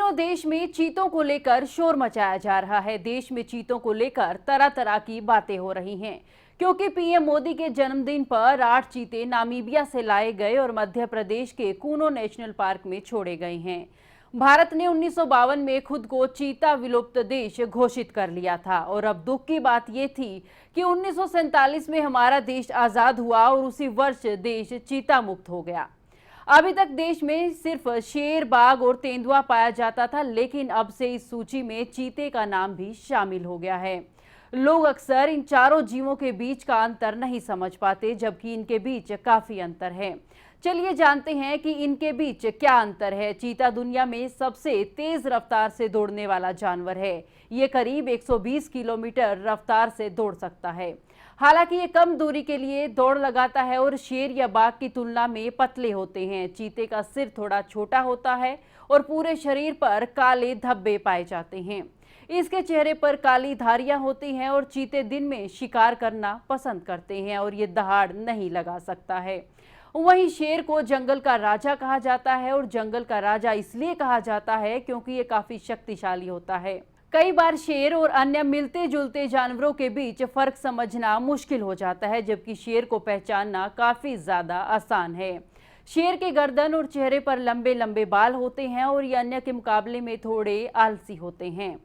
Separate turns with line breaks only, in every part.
दिनों देश में चीतों को लेकर शोर मचाया जा रहा है। देश में चीतों को लेकर तरह तरह की बातें हो रही हैं, क्योंकि पीएम मोदी के जन्मदिन पर 8 चीते नामीबिया से लाए गए और मध्य प्रदेश के कूनो नेशनल पार्क में छोड़े गए हैं। भारत ने 1952 में खुद को चीता विलुप्त देश घोषित कर लिया था और अब दुख की बात यह थी कि 1947 में हमारा देश आजाद हुआ और उसी वर्ष देश चीता मुक्त हो गया। अभी तक देश में सिर्फ शेर, बाघ और तेंदुआ पाया जाता था, लेकिन अब से इस सूची में चीते का नाम भी शामिल हो गया है। लोग अक्सर इन चारों जीवों के बीच का अंतर नहीं समझ पाते, जबकि इनके बीच काफी अंतर है। चलिए जानते हैं कि इनके बीच क्या अंतर है। चीता दुनिया में सबसे तेज रफ्तार से दौड़ने वाला जानवर है। ये करीब 120 किलोमीटर रफ्तार से दौड़ सकता है। हालांकि ये कम दूरी के लिए दौड़ लगाता है और शेर या बाघ की तुलना में पतले होते हैं। चीते का सिर थोड़ा छोटा होता है और पूरे शरीर पर काले धब्बे पाए जाते हैं। इसके चेहरे पर काली धारियां होती हैं और चीते दिन में शिकार करना पसंद करते हैं और ये दहाड़ नहीं लगा सकता है। वहीं शेर को जंगल का राजा कहा जाता है और जंगल का राजा इसलिए कहा जाता है क्योंकि ये काफी शक्तिशाली होता है। कई बार शेर और अन्य मिलते जुलते जानवरों के बीच फर्क समझना मुश्किल हो जाता है, जबकि शेर को पहचानना काफी ज्यादा आसान है। शेर के गर्दन और चेहरे पर लंबे लंबे बाल होते हैं और ये अन्य के मुकाबले में थोड़े आलसी होते हैं।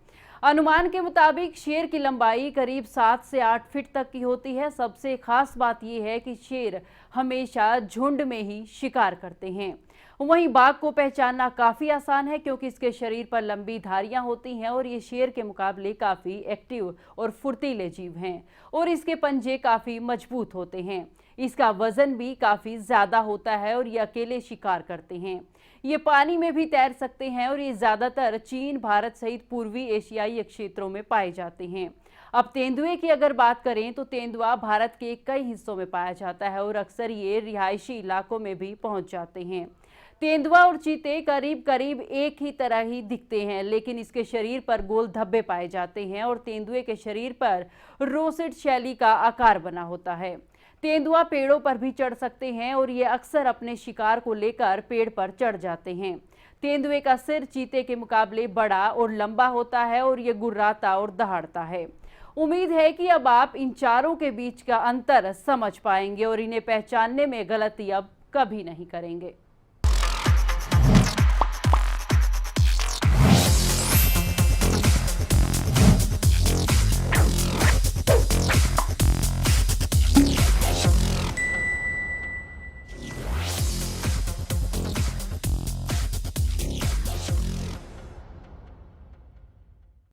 अनुमान के मुताबिक शेर की लंबाई करीब 7 से 8 फीट तक की होती है। सबसे खास बात यह है कि शेर हमेशा झुंड में ही शिकार करते हैं। वहीं बाघ को पहचानना काफी आसान है क्योंकि इसके शरीर पर लंबी धारियां होती हैं और ये शेर के मुकाबले काफी एक्टिव और फुर्तीले जीव हैं और इसके पंजे काफी मजबूत होते हैं। इसका वजन भी काफी ज्यादा होता है और ये अकेले शिकार करते हैं। ये पानी में भी तैर सकते हैं और ये ज्यादातर चीन, भारत सहित पूर्वी एशियाई क्षेत्रों में पाए जाते हैं। अब तेंदुए की अगर बात करें तो तेंदुआ भारत के कई हिस्सों में पाया जाता है और अक्सर ये रिहायशी इलाकों में भी पहुंच जाते हैं। तेंदुआ और चीते करीब करीब एक ही तरह ही दिखते हैं, लेकिन इसके शरीर पर गोल धब्बे पाए जाते हैं और तेंदुए के शरीर पर रोसेट शैली का आकार बना होता है। तेंदुआ पेड़ों पर भी चढ़ सकते हैं और ये अक्सर अपने शिकार को लेकर पेड़ पर चढ़ जाते हैं। तेंदुए का सिर चीते के मुकाबले बड़ा और लंबा होता है और ये गुर्राता और दहाड़ता है। उम्मीद है कि अब आप इन चारों के बीच का अंतर समझ पाएंगे और इन्हें पहचानने में गलती अब कभी नहीं करेंगे।